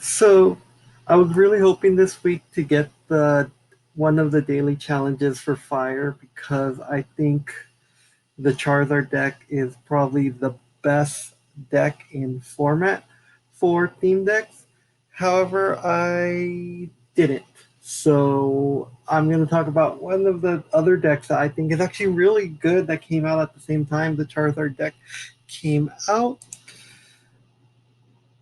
So I was really hoping this week to get the one of the daily challenges for fire because I think the Charizard deck is probably the best deck in format for theme decks. However, I didn't. So I'm going to talk about one of the other decks that I think is actually really good that came out at the same time the Charizard deck came out,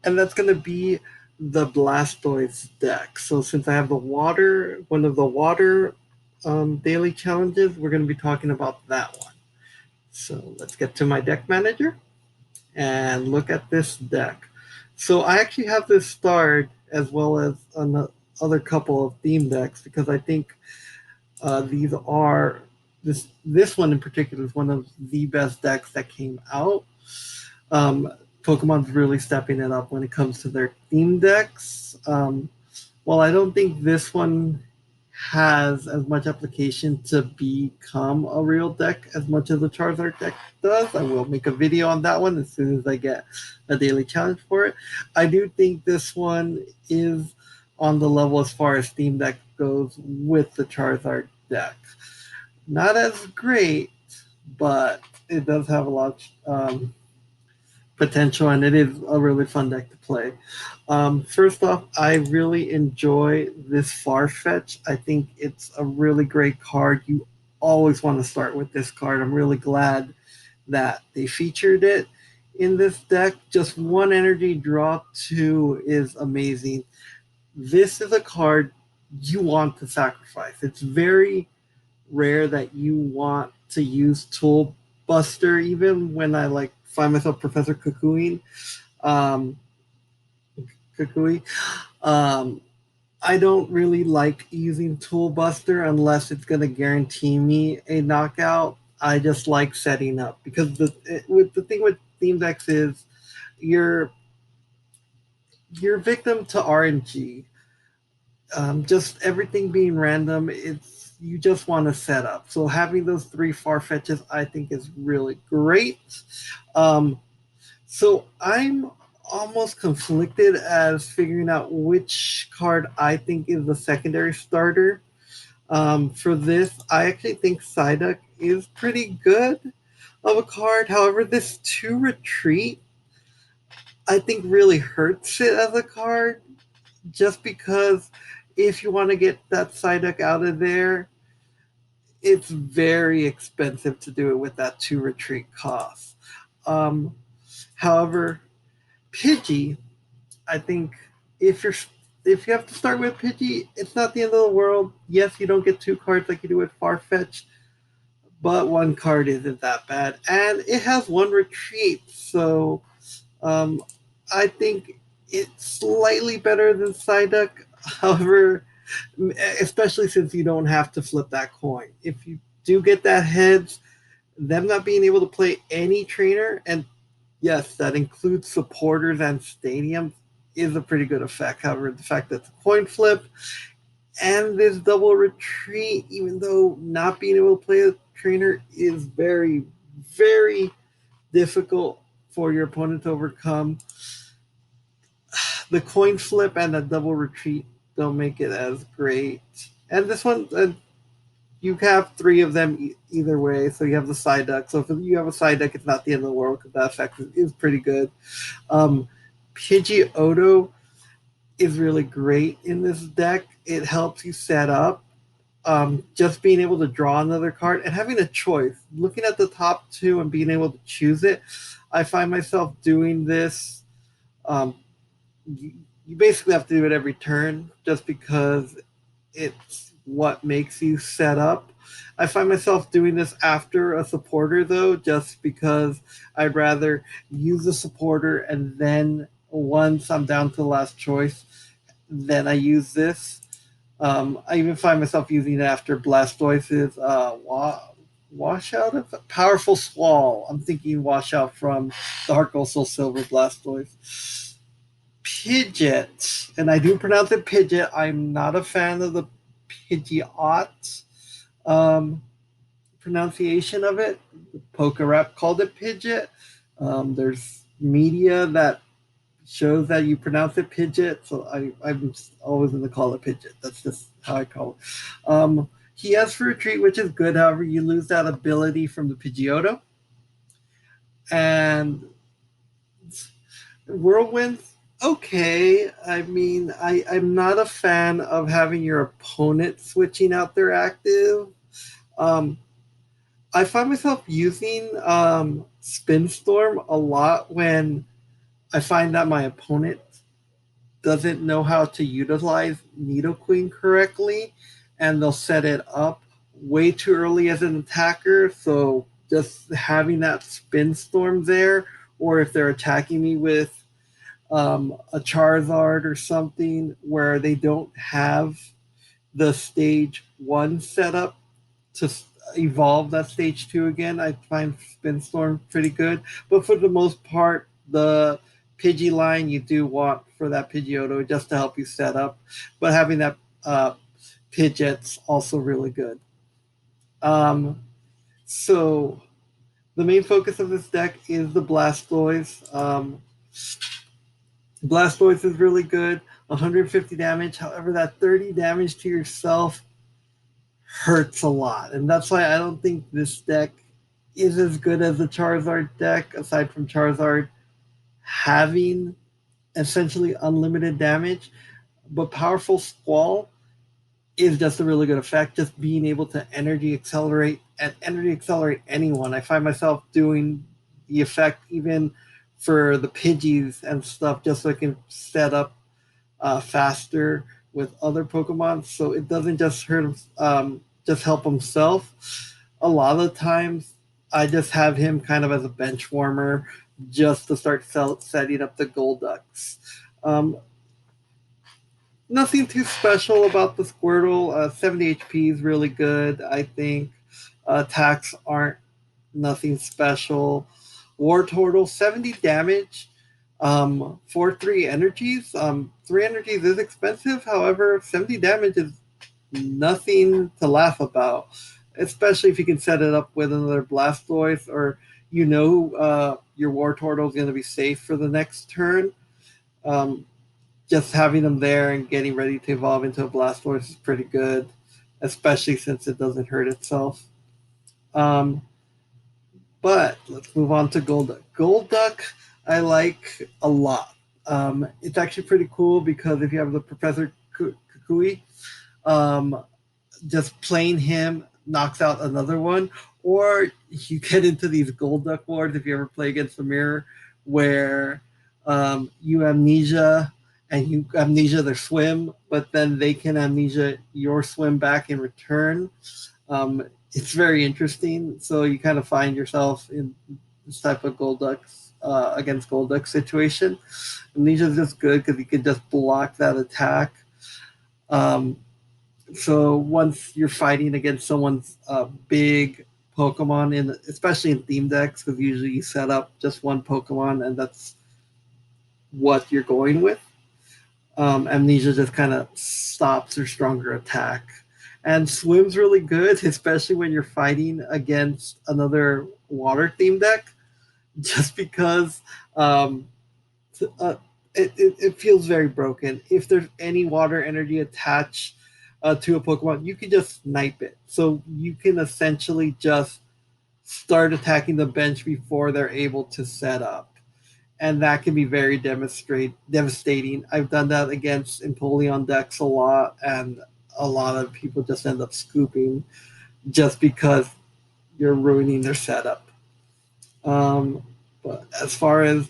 and that's going to be the Blastoise deck. So since I have the water, one of the water daily challenges, we're going to be talking about that one. So let's get to my deck manager and look at this deck. So I actually have this starred as well as another couple of theme decks because I think these are this one in particular is one of the best decks that came out. Um, Pokemon's really stepping it up when it comes to their theme decks. While I don't think this one has as much application to become a real deck as much as the Charizard deck does, I will make a video on that one as soon as I get a daily challenge for it. I do think this one is on the level as far as theme deck goes with the Charizard deck. Not as great, but it does have a lot potential, and it is a really fun deck to play. First off, I really enjoy this Farfetch. I think it's a really great card. You always want to start with this card. I'm really glad that they featured it in this deck. Just one energy draw two is amazing. This is a card you want to sacrifice. It's very rare that you want to use Tool Buster, even when I like find myself Professor um, Kukui. Um, I don't really like using Tool Buster unless it's going to guarantee me a knockout. I just like setting up because the thing with theme decks is you're you're victim to RNG. Just everything being random, it's you just want to set up. So having those three far fetches, I think, is really great. Um, so I'm almost conflicted as figuring out which card I think is the secondary starter. For this, I actually think Psyduck is pretty good of a card. However, this two retreat, I think, really hurts it as a card just because if you want to get that Psyduck out of there, it's very expensive to do it with that two retreat cost. Um, However, Pidgey, I think if you're if you have to start with Pidgey, it's not the end of the world. Yes, you don't get two cards like you do with Farfetch, but one card isn't that bad, and it has one retreat. So um, I think it's slightly better than Psyduck. However, especially since you don't have to flip that coin. If you do get that heads, them not being able to play any trainer, and yes, that includes supporters and stadiums, is a pretty good effect. However, the fact that it's a coin flip and this double retreat, even though not being able to play a trainer is very, very difficult for your opponent to overcome, the coin flip and the double retreat don't make it as great. And this one, you have three of them either way. So you have the side duck. So if you have a side duck, it's not the end of the world because that effect is pretty good. Um, Pidgeotto is really great in this deck. It helps you set up. Just being able to draw another card and having a choice, looking at the top two and being able to choose it. I find myself doing this. Um, you basically have to do it every turn just because it's what makes you set up. I find myself doing this after a supporter though, just because I'd rather use a supporter and then once I'm down to the last choice, then I use this. I even find myself using it after Blastoise's washout of powerful swall. I'm thinking washout from the Heart Gold Soul Silver Blastoise. Pidgeot, and I do pronounce it Pidgeot. I'm not a fan of the Pidgeot um, pronunciation of it. The Pokerap called it Pidgeot. There's media that shows that you pronounce it Pidgeot, so I'm always going to call it Pidgeot. That's just how I call it. He has for retreat, which is good. However, you lose that ability from the Pidgeotto. And Whirlwind, okay. I mean, I'm not a fan of having your opponent switching out their active. Um, I find myself using Spin Storm a lot when I find that my opponent doesn't know how to utilize Nidoqueen correctly, and they'll set it up way too early as an attacker. So just having that Spin Storm there, or if they're attacking me with a Charizard or something where they don't have the stage one setup to evolve that stage two again, I find Spin Storm pretty good. But for the most part, the Pidgey line you do want for that Pidgeotto just to help you set up. But having that Pidgeot's also really good. Um, so the main focus of this deck is the Blastoise. Blastoise is really good, 150 damage. However, that 30 damage to yourself hurts a lot. And that's why I don't think this deck is as good as the Charizard deck, aside from Charizard having essentially unlimited damage. But Powerful Squall is just a really good effect, just being able to energy accelerate anyone. I find myself doing the effect even for the Pidgeys and stuff, just so I can set up faster with other Pokemon. So it doesn't just hurt just help himself. A lot of times, I just have him kind of as a bench warmer, just to start setting up the Golducks. Um, Nothing too special about the Squirtle. 70 HP is really good, I think. Attacks aren't nothing special. Wartortle, 70 damage for 3 energies. 3 energies is expensive, however, 70 damage is nothing to laugh about, especially if you can set it up with another Blastoise, or your Wartortle is going to be safe for the next turn. Um, just having them there and getting ready to evolve into a Blastoise is pretty good, especially since it doesn't hurt itself. Um, but let's move on to Golduck. Golduck, I like a lot. It's actually pretty cool because if you have the Professor Kukui, um, just playing him knocks out another one, or you get into these Golduck wars if you ever play against the mirror, where you amnesia and you amnesia their swim, but then they can amnesia your swim back in return. It's very interesting. So you kind of find yourself in this type of Golducks against Golduck situation. Amnesia is just good because you can just block that attack. Um, so once you're fighting against someone's big Pokemon, especially in theme decks, because usually you set up just one Pokemon and that's what you're going with. Amnesia just kind of stops their stronger attack. And Swim's really good, especially when you're fighting against another water theme deck, just because um, uh, it feels very broken. If there's any water energy attached to a Pokemon, you can just snipe it. So you can essentially just start attacking the bench before they're able to set up. And that can be very devastating. I've done that against Empoleon decks a lot, and a lot of people just end up scooping just because you're ruining their setup. Um, but as far as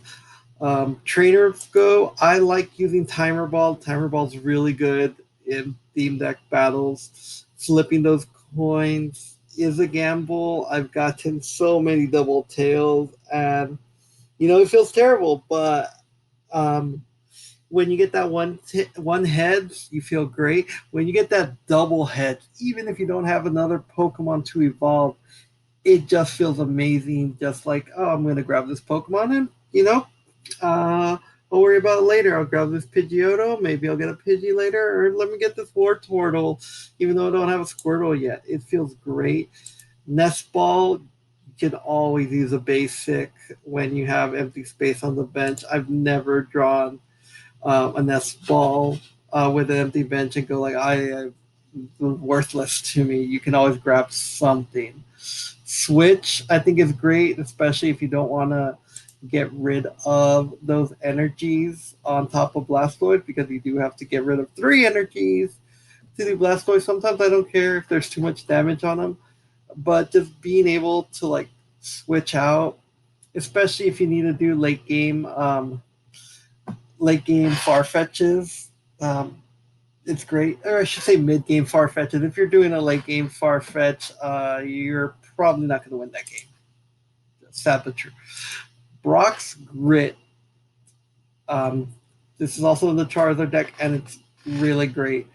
trainers go, I like using Timer Ball. Timer Ball's really good in theme deck battles. Flipping those coins is a gamble. I've gotten so many double tails, and it feels terrible. But um, when you get that one heads, you feel great. When you get that double heads, even if you don't have another Pokemon to evolve, it just feels amazing. Just like, oh, I'm going to grab this Pokemon and I'll worry about it later. I'll grab this Pidgeotto. Maybe I'll get a Pidgey later, or let me get this Wartortle, even though I don't have a Squirtle yet. It feels great. Nest Ball, can always use a basic when you have empty space on the bench. I've never drawn a nest ball with an empty bench and go like I worthless to me. You can always grab something. Switch, I think, is great, especially if you don't want to get rid of those energies on top of Blastoise, because you do have to get rid of 3 energies to do Blastoise. Sometimes I don't care if there's too much damage on them, but just being able to like switch out, especially if you need to do late game far fetches. It's great, or I should say mid game far fetches. If you're doing a late game far fetch, you're probably not going to win that game. That's sad but true. Brock's Grit. Um, this is also in the Charizard deck, and it's really great.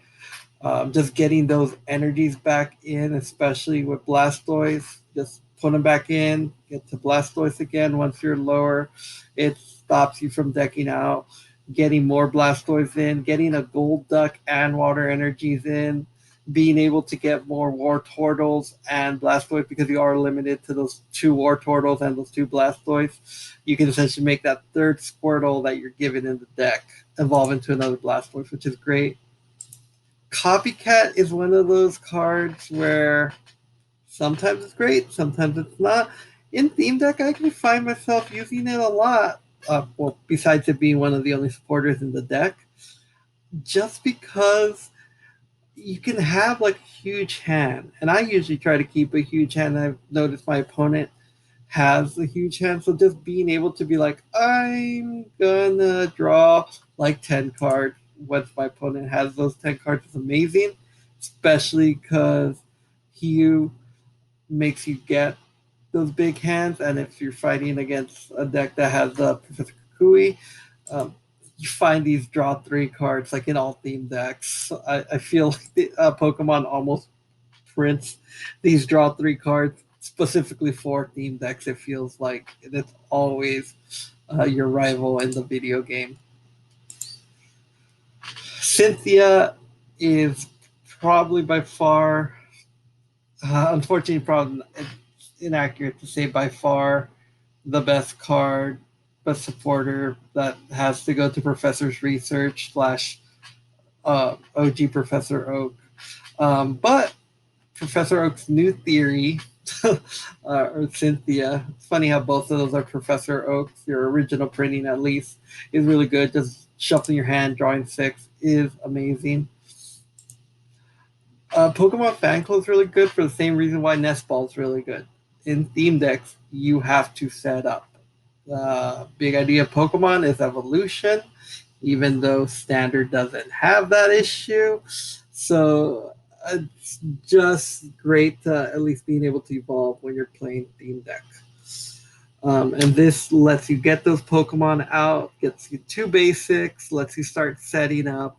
Just getting those energies back in, especially with Blastoise. Just put them back in, get to Blastoise again once you're lower. It stops you from decking out. Getting more Blastoise in, getting a Gold Duck and Water Energies in, being able to get more War Turtles and Blastoise, because you are limited to those 2 War Turtles and those 2 Blastoise. You can essentially make that third Squirtle that you're given in the deck evolve into another Blastoise, which is great. Copycat is one of those cards where sometimes it's great, sometimes it's not. In Theme Deck, I actually find myself using it a lot. Well, besides it being one of the only supporters in the deck, just because you can have like a huge hand, and I usually try to keep a huge hand. I've noticed my opponent has a huge hand, so just being able to be like, I'm gonna draw like 10 cards once my opponent has those 10 cards is amazing, especially because Hugh makes you get those big hands, and if you're fighting against a deck that has Professor Kukui, um, you find these draw 3 cards like in all theme decks. I feel like Pokemon almost prints these draw 3 cards specifically for theme decks. It feels like it's always your rival in the video game. Cynthia is probably by far, unfortunately, probably it's inaccurate to say by far the best card, best supporter that has to go to Professor's Research slash OG Professor Oak. But Professor Oak's new theory, or Cynthia. It's funny how both of those are Professor Oak's. Your original printing, at least, is really good. Just shuffling your hand, drawing 6 is amazing. Pokemon Fan Club is really good for the same reason why Nest Ball is really good. In theme decks, you have to set up. The big idea of Pokemon is evolution, even though Standard doesn't have that issue. So it's just great to at least being able to evolve when you're playing theme deck. And this lets you get those Pokemon out, gets you 2 basics, lets you start setting up.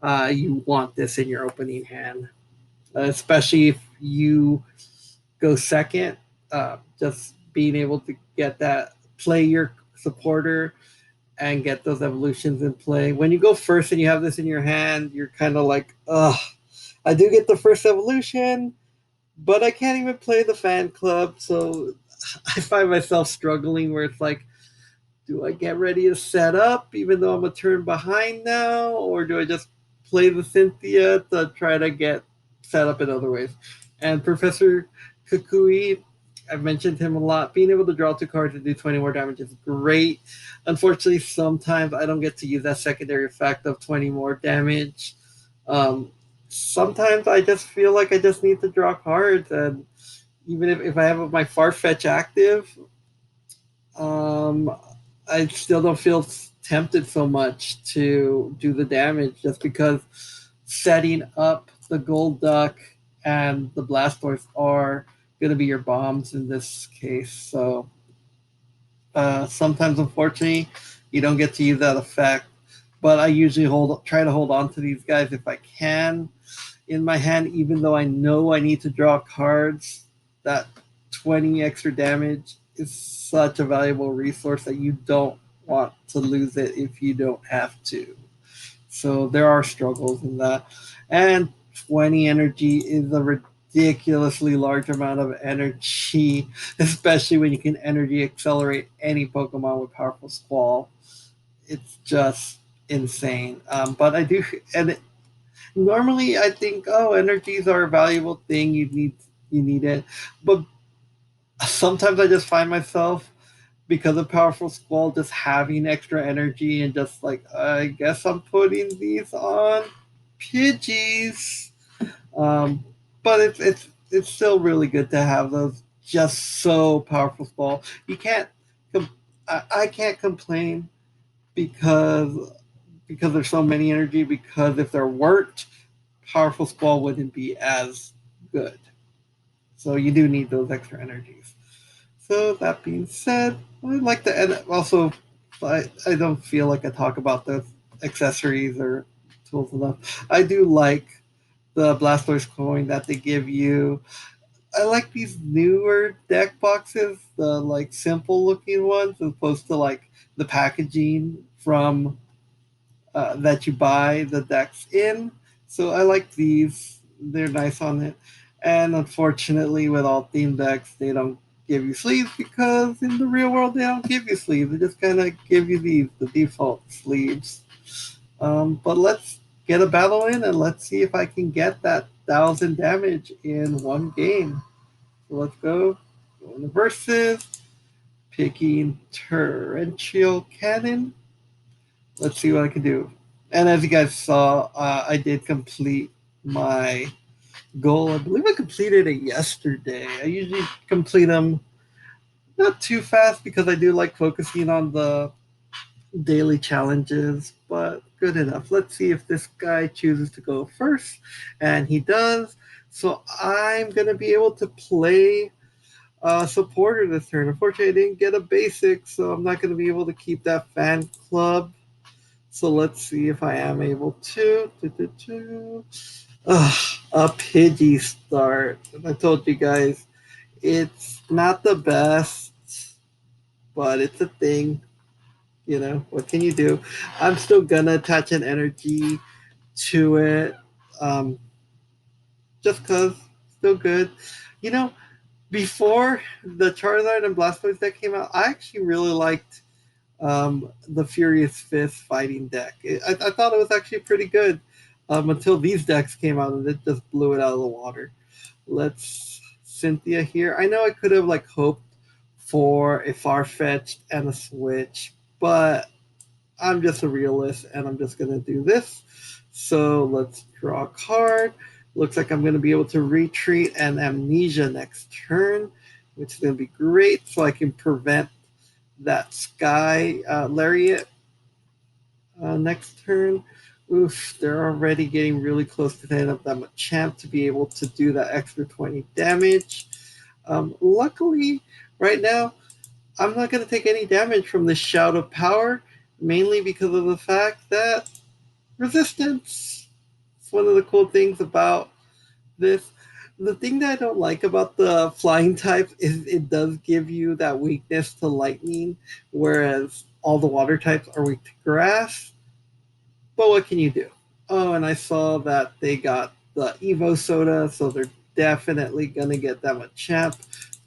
You want this in your opening hand, especially if you go second. Just being able to get that, play your supporter, and get those evolutions in play. When you go first and you have this in your hand, you're kind of like, ugh, I do get the first evolution, but I can't even play the fan club. So I find myself struggling where it's like, do I get ready to set up even though I'm a turn behind now? Or do I just play the Cynthia to try to get set up in other ways? And Professor Kukui, I've mentioned him a lot. Being able to draw 2 cards and do 20 more damage is great. Unfortunately, sometimes I don't get to use that secondary effect of 20 more damage. Um, Sometimes I just feel like I just need to draw cards, and even if I have my Farfetch active, um, I still don't feel tempted so much to do the damage, just because setting up the Gold Duck and the Blastoise are going to be your bombs in this case. So sometimes, unfortunately, you don't get to use that effect. But I usually try to hold on to these guys if I can in my hand, even though I know I need to draw cards. That 20 extra damage is such a valuable resource that you don't want to lose it if you don't have to. So there are struggles in that. And 20 energy is a ridiculously large amount of energy, especially when you can energy accelerate any Pokemon with powerful Squall. It's just insane. But I do, and normally I think, oh, energies are a valuable thing. You need it, but sometimes I just find myself because of powerful squall just having extra energy and just like I guess I'm putting these on Pidgeys. Um, but it's still really good to have those just so powerful squall. You can't I can't complain because there's so many energy because if there weren't powerful squall wouldn't be as good. So you do need those extra energies. So that being said, I'd like to end also. I don't feel like I talk about the accessories or tools enough. I do like the Blastoise coin that they give you. I like these newer deck boxes, the like simple looking ones, as opposed to like the packaging from that you buy the decks in. So I like these. They're nice on it. And unfortunately, with all theme decks, they don't give you sleeves because in the real world, they don't give you sleeves. They just kind of give you these, the default sleeves. But let's get a battle in and let's see if I can get that 1,000 damage in one game. So let's go. Go into versus. Picking Torrential Cannon. Let's see what I can do. And as you guys saw, I did complete my goal. I believe I completed it yesterday. I usually complete them not too fast because I do like focusing on the daily challenges, but good enough. Let's see if this guy chooses to go first. And he does. So I'm going to be able to play supporter this turn. Unfortunately, I didn't get a basic, so I'm not going to be able to keep that fan club. So let's see if I am able to. Ugh, a Pidgey start. I told you guys, it's not the best, but it's a thing. You know, what can you do? I'm still gonna attach an energy to it. Um, just cause, still good. You know, before the Charizard and Blastoise deck came out, I actually really liked the Furious Fist fighting deck. I thought it was actually pretty good until these decks came out and it just blew it out of the water. Let's Cynthia here. I know I could have like hoped for a Farfetch'd and a Switch, but I'm just a realist and I'm just gonna do this. So let's draw a card. Looks like I'm gonna be able to retreat and Amnesia next turn, which is gonna be great so I can prevent that Sky Lariat next turn. Oof, they're already getting really close to the end of them. A champ to be able to do that extra 20 damage. Luckily, right now, I'm not going to take any damage from this Shout of Power, mainly because of the fact that resistance. It's one of the cool things about this. The thing that I don't like about the flying type is it does give you that weakness to lightning, whereas all the water types are weak to grass. But what can you do? Oh, and I saw that they got the Evo soda, so they're definitely gonna get them a champ.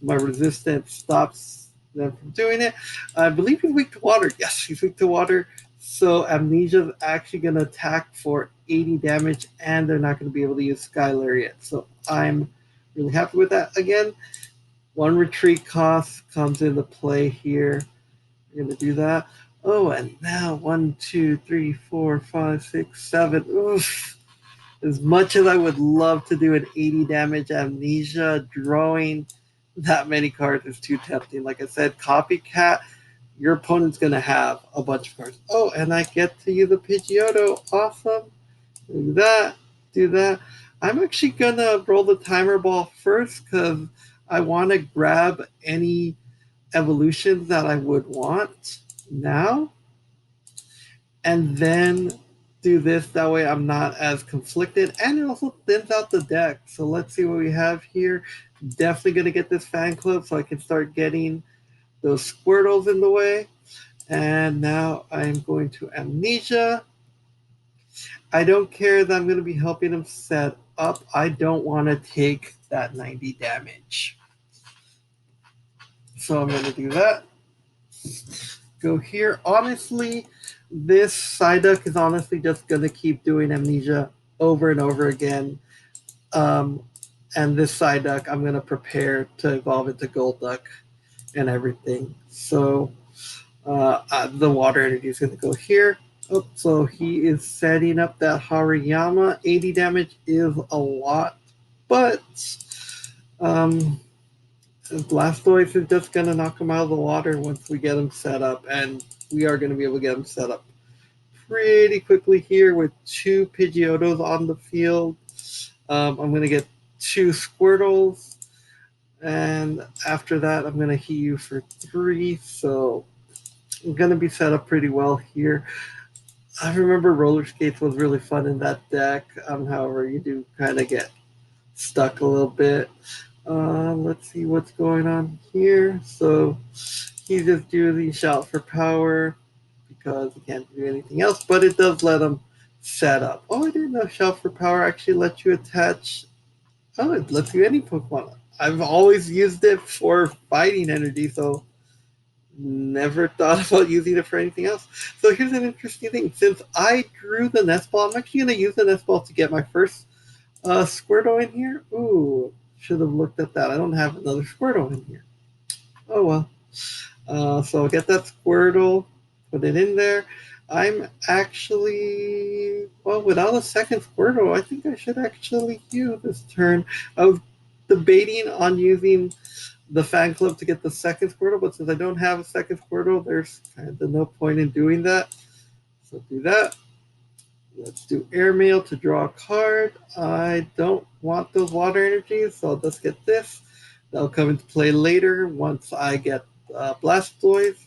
My resistance stops them from doing it. I believe he's weak to water. Yes, he's weak to water. So Amnesia's actually gonna attack for 80 damage, and they're not gonna be able to use Sky Lariat. So I'm really happy with that. Again, one retreat cost comes into play here. We're gonna do that. Oh, and now 1, 2, 3, 4, 5, 6, 7. Oof. As much as I would love to do an 80 damage amnesia, drawing that many cards is too tempting. Like I said, copycat, your opponent's gonna have a bunch of cards. Oh, and I get to use a Pidgeotto. Awesome. Do that. Do that. I'm actually gonna roll the timer ball first because I want to grab any evolutions that I would want now, and then do this. That way, I'm not as conflicted, and it also thins out the deck. So let's see what we have here. Definitely gonna get this fan club so I can start getting those Squirtles in the way. And now I'm going to Amnesia. I don't care that I'm going to be helping him set up, I don't want to take that 90 damage. So I'm going to do that. Go here. Honestly, this Psyduck is honestly just going to keep doing Amnesia over and over again. Um, and this Psyduck, I'm going to prepare to evolve into Golduck and everything. So the water energy is going to go here. Oh, so he is setting up that Hariyama. 80 damage is a lot, but um, Blastoise is just going to knock him out of the water once we get him set up, and we are going to be able to get him set up pretty quickly here with 2 Pidgeotos on the field. I'm going to get 2 Squirtles, and after that, I'm going to heal you for 3. So I'm going to be set up pretty well here. I remember Roller Skates was really fun in that deck. However, you do kind of get stuck a little bit. Let's see what's going on here. So he just do the Shout for Power because he can't do anything else, but it does let him set up. Oh, I didn't know Shout for Power actually lets you attach. Oh, it lets you any Pokemon. I've always used it for fighting energy, so never thought about using it for anything else. So here's an interesting thing. Since I drew the Nest Ball, I'm actually going to use the Nest Ball to get my first Squirtle in here. Ooh, should have looked at that. I don't have another Squirtle in here. Oh well. So I'll get that Squirtle, put it in there. I'm actually, well, without a second Squirtle, I think I should actually use this turn. I was debating on using the fan club to get the second Squirtle, but since I don't have a second Squirtle, there's kind of no point in doing that. So do that. Let's do Airmail to draw a card. I don't want those water energies, so I'll just get this. That'll come into play later once I get Blastoise.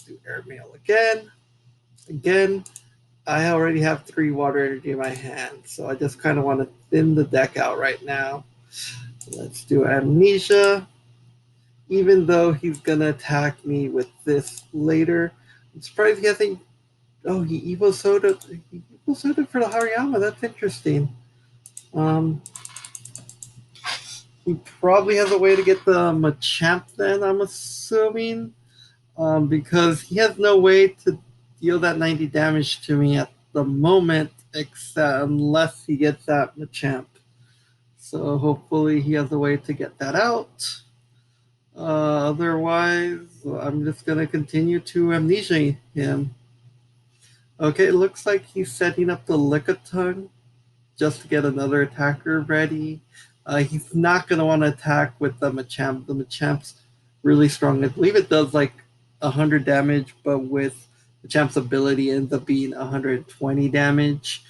Do Airmail again. Again, I already have 3 water energy in my hand, so I just kind of want to thin the deck out right now. Let's do Amnesia. Even though he's gonna attack me with this later, I'm surprised he hasn't. Oh, he Evo Soda. He Evo Soda for the Hariyama. That's interesting. Um, he probably has a way to get the Machamp. Then I'm assuming, because he has no way to deal that 90 damage to me at the moment, except unless he gets that Machamp. So hopefully he has a way to get that out. Otherwise, I'm just going to continue to amnesia him. Okay, it looks like he's setting up the Lickitung just to get another attacker ready. He's not going to want to attack with the Machamp. The Machamp's really strong. I believe it does like 100 damage, but with Machamp's ability, it ends up being 120 damage.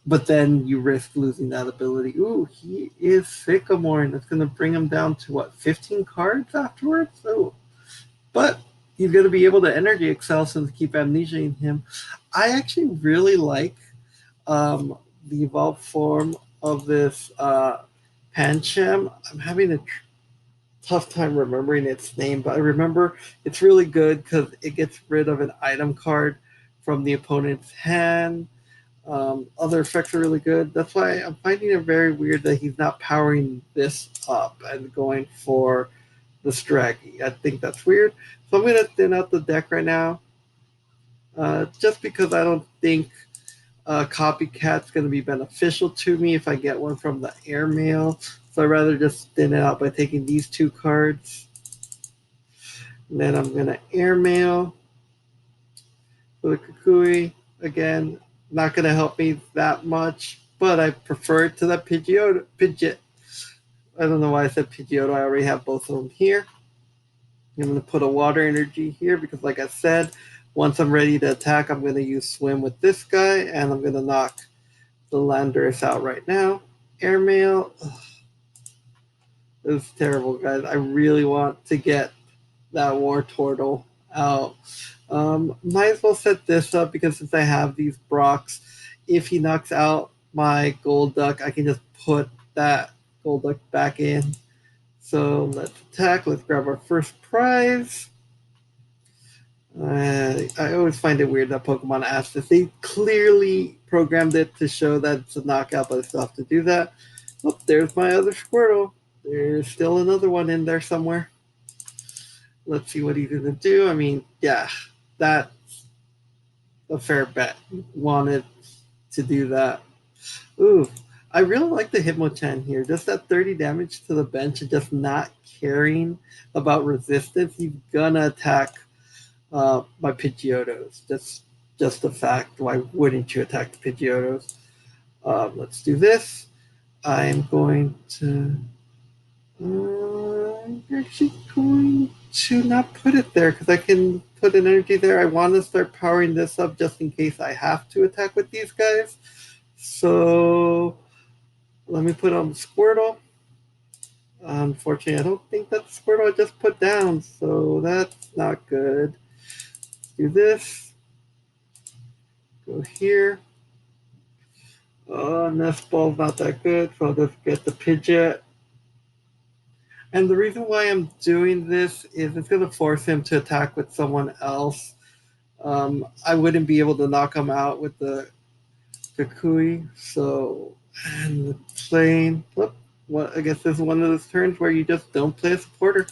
But then you risk losing that ability. Ooh, he is Sycamore, and it's going to bring him down to what, 15 cards afterwards? Oh, but he's going to be able to Energy Excel since keep amnesiaing him. I actually really like the evolved form of this Pancham. I'm having a tough time remembering its name, but I remember it's really good because it gets rid of an item card from the opponent's hand. Other effects are really good. That's why I'm finding it very weird that he's not powering this up and going for the Straggy. I think that's weird. So I'm going to thin out the deck right now. Just because I don't think Copycat's going to be beneficial to me if I get one from the Airmail. So I'd rather just thin it out by taking these 2 cards. And then I'm going to Airmail for the Kukui. Again, not going to help me that much, but I prefer it to that Pidgeot. I don't know why I said Pidgeotto. I already have both of them here. I'm going to put a water energy here because, like I said, once I'm ready to attack, I'm going to use Swim with this guy, and I'm going to knock the Landorus out right now. Airmail. Ugh. This is terrible, guys. I really want to get that War Turtle out. Might as well set this up because since I have these Brocks, if he knocks out my Golduck, I can just put that Golduck back in. So let's attack. Let's grab our first prize. I always find it weird that Pokemon ask this. They clearly programmed it to show that it's a knockout, but I still have to do that. Oh, there's my other Squirtle. There's still another one in there somewhere. Let's see what he's gonna do. I mean, yeah, that's a fair bet. Wanted to do that. Ooh, I really like the Hitmonchan here. Just that 30 damage to the bench and just not caring about resistance. He's gonna attack my Pidgeotos. Just a fact. Why wouldn't you attack the Pidgeotos? Let's do this. I'm going to. I'm actually going to not put it there because I can put an energy there. I want to start powering this up just in case I have to attack with these guys. So let me put on the Squirtle. Unfortunately, I don't think that's the Squirtle I just put down, so that's not good. Let's do this. Go here. Nest Ball's not that good, so I'll just get the Pidgeot. And the reason why I'm doing this is it's going to force him to attack with someone else. I wouldn't be able to knock him out with the Kakui, so and playing. Whoop, what I guess this is one of those turns where you just don't play a supporter.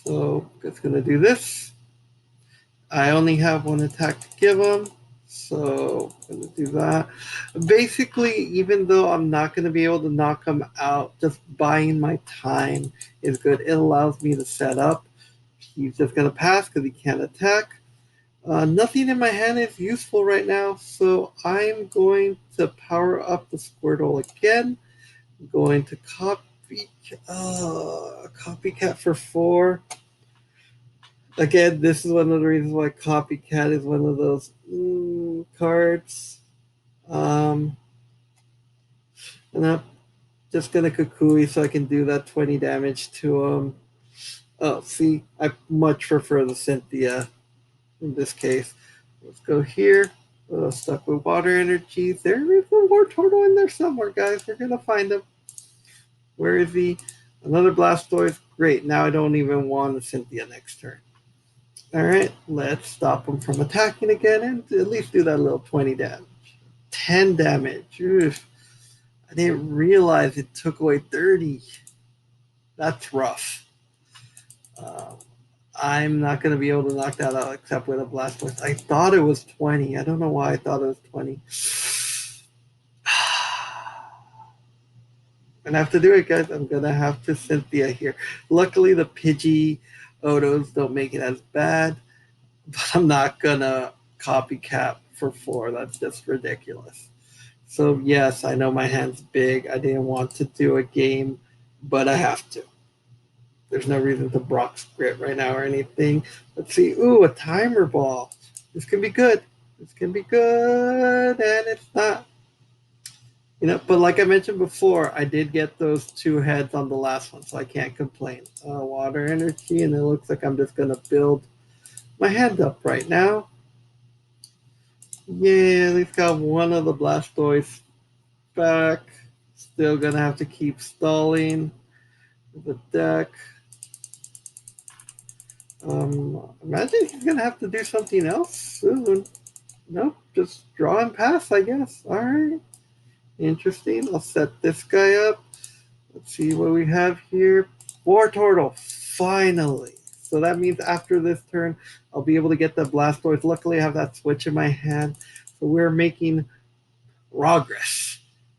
So it's going to do this. I only have one attack to give him. So I'm going to do that. Basically, even though I'm not going to be able to knock him out, just buying my time is good. It allows me to set up. He's just going to pass because he can't attack. Nothing in my hand is useful right now, so I'm going to power up the Squirtle again. I'm going to copycat for 4. Again, this is one of the reasons why Copycat is one of those cards. And I'm just gonna Kukui so I can do that 20 damage to him. Oh, see, I much prefer the Cynthia in this case. Let's go here. Stuck with water energy. There is a war turtle in there somewhere, guys. We're gonna find him. Where is he? Another Blastoise. Great. Now I don't even want a Cynthia next turn. All right, let's stop him from attacking again and at least do that little 20 damage. 10 damage. Oof. I didn't realize it took away 30. That's rough. Uh, I'm not going to be able to knock that out except with a Blastoise. I thought it was 20. I don't know why I thought it was 20. And I have to do it, guys. I'm going to have to Cynthia here. Luckily, the Pidgey Odos don't make it as bad, but I'm not going to copycat for 4. That's just ridiculous. So, yes, I know my hand's big. I didn't want to do a game, but I have to. There's no reason to Brock's grit right now or anything. Let's see. Ooh, a timer ball. This can be good. This can be good, and it's not. But like I mentioned before, I did get those 2 heads on the last one, so I can't complain. Water energy, and it looks like I'm just gonna build my hand up right now. Yeah, at least got one of the Blastoise back. Still gonna have to keep stalling the deck. Imagine he's gonna have to do something else soon. Nope, just draw and pass, I guess. All right, interesting. I'll set this guy up. Let's see what we have here. Wartortle, finally. So that means after this turn, I'll be able to get the Blastoise. Luckily, I have that switch in my hand. So we're making progress.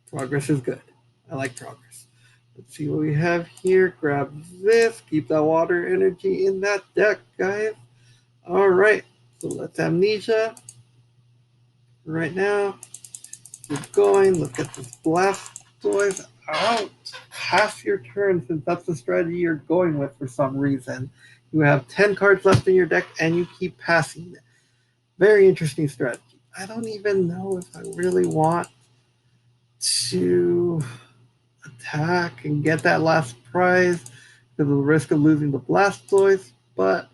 Progress is good. I like progress. Let's see what we have here. Grab this. Keep that water energy in that deck, guys. All right. So let's Amnesia right now. Keep going. Look at this Blastoise out. Pass your turn since that's the strategy you're going with for some reason. You have 10 cards left in your deck and you keep passing. Very interesting strategy. I don't even know if I really want to attack and get that last prize because of the risk of losing the Blastoise, but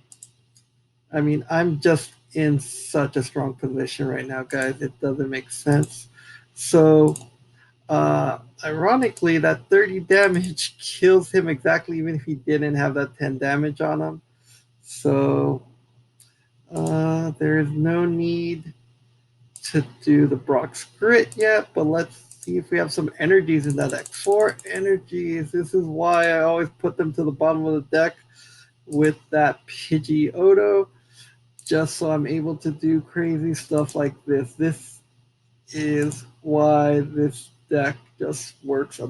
I mean, I'm just in such a strong position right now, guys. It doesn't make sense. So, ironically, that 30 damage kills him exactly, even if he didn't have that 10 damage on him. So, There is no need to do the Brock's Grit yet, but let's see if we have some energies in that deck. 4 energies. This is why I always put them to the bottom of the deck with that Pidgeotto, just so I'm able to do crazy stuff like this. This is why this deck just works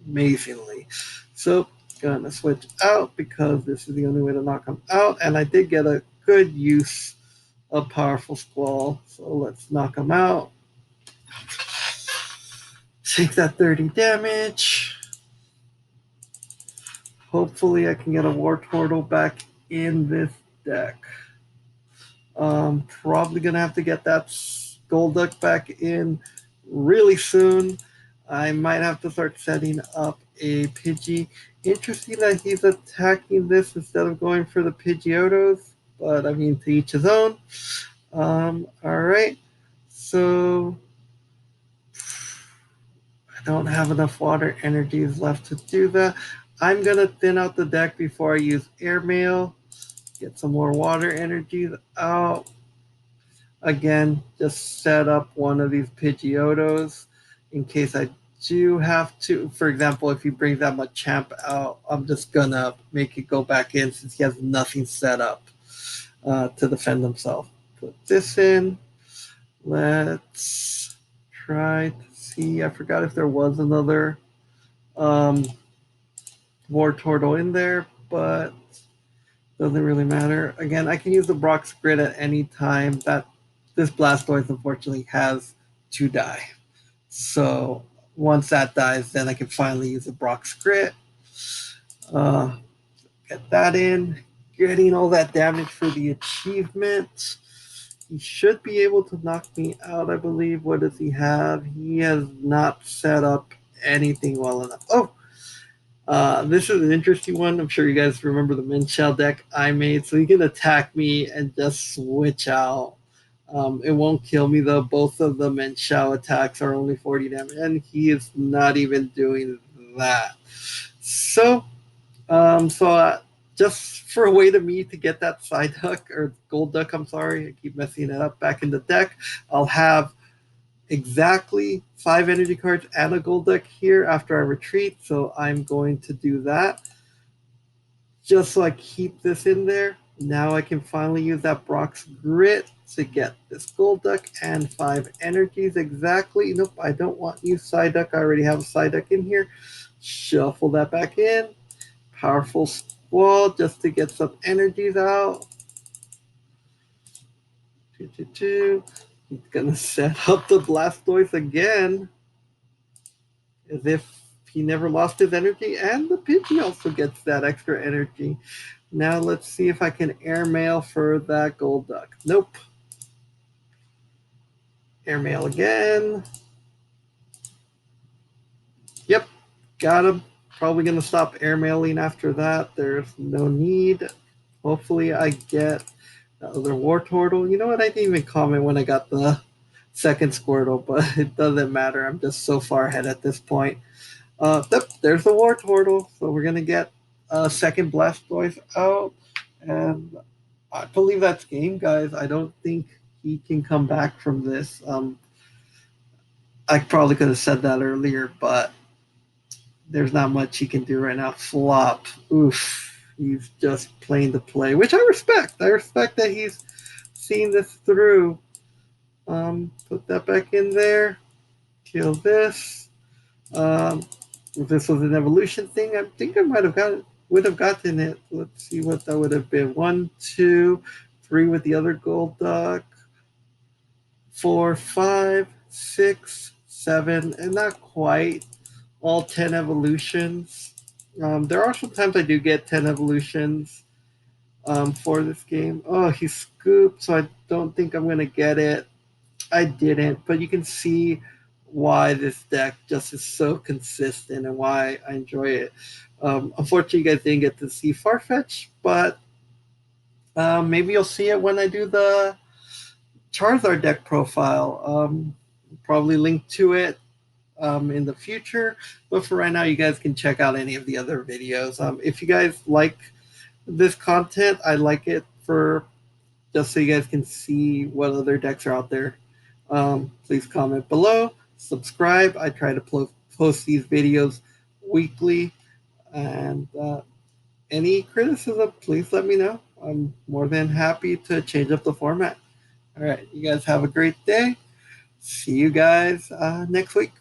amazingly. So, gonna switch out because this is the only way to knock them out, and I did get a good use of Powerful Squall. So let's knock them out. Take that 30 damage. Hopefully I can get a Wartortle back in this deck. Probably gonna have to get that Golduck back in really soon. I might have to start setting up a Pidgey. Interesting that he's attacking this instead of going for the Pidgeotos, but I mean, to each his own. All right, so I don't have enough water energies left to do that. I'm gonna thin out the deck before I use Airmail. Get some more water energies out. Again, just set up one of these Pidgeotos in case I do have to. For example, if he brings that Machamp out, I'm just gonna make it go back in since he has nothing set up to defend himself. Put this in. Let's try to see. I forgot if there was another um, Wartortle in there, but doesn't really matter. Again, I can use the Brock's Grid at any time. That this Blastoise unfortunately has to die. So once that dies, then I can finally use the Brock's Grid. Uh, get that in. Getting all that damage for the achievement. He should be able to knock me out, I believe. What does he have? He has not set up anything well enough. Oh, this is an interesting one. I'm sure you guys remember the Minshell deck I made. So he can attack me and just switch out. It won't kill me though. Both of the Minshell attacks are only 40 damage, and he is not even doing that. So, just for a way to me to get that Psyduck or Golduck, I'm sorry, I keep messing it up, back in the deck, I'll have exactly 5 energy cards and a Golduck here after I retreat. So I'm going to do that just so I keep this in there. Now I can finally use that Brock's Grit to get this Golduck and 5 energies exactly. Nope, I don't want you Psyduck. I already have a Psyduck in here. Shuffle that back in. Powerful Squall just to get some energies out. He's gonna set up the Blastoise again as if he never lost his energy, and the Pidgey also gets that extra energy. Now let's see if I can airmail for that Golduck. Nope. Airmail again. Yep, got him. Probably going to stop airmailing after that. There's no need. Hopefully I get the other Wartortle. You know what? I didn't even comment when I got the second Squirtle, but it doesn't matter. I'm just so far ahead at this point. Yep, there's the Wartortle. So we're going to get a second Blastoise out. And I believe that's game, guys. I don't think he can come back from this. I probably could have said that earlier, but there's not much he can do right now. Flop. Oof. He's just playing the play, which I respect. I respect that he's seeing this through. Put that back in there. Kill this. If this was an evolution thing, I think I would have gotten it. Let's see what that would have been. 1, 2, 3 with the other Golduck. 4, 5, 6, 7, and not quite all 10 evolutions. There are sometimes I do get 10 evolutions for this game. Oh, he scooped, so I don't think I'm going to get it. I didn't, but you can see why this deck just is so consistent and why I enjoy it. Unfortunately, you guys didn't get to see Farfetch, but maybe you'll see it when I do the Charizard deck profile. Probably link to it in the future. But for right now, you guys can check out any of the other videos. If you guys like this content, I like it for just so you guys can see what other decks are out there. Please comment below, subscribe. I try to post these videos weekly, and any criticism, please let me know. I'm more than happy to change up the format. All right, you guys have a great day. See you guys next week.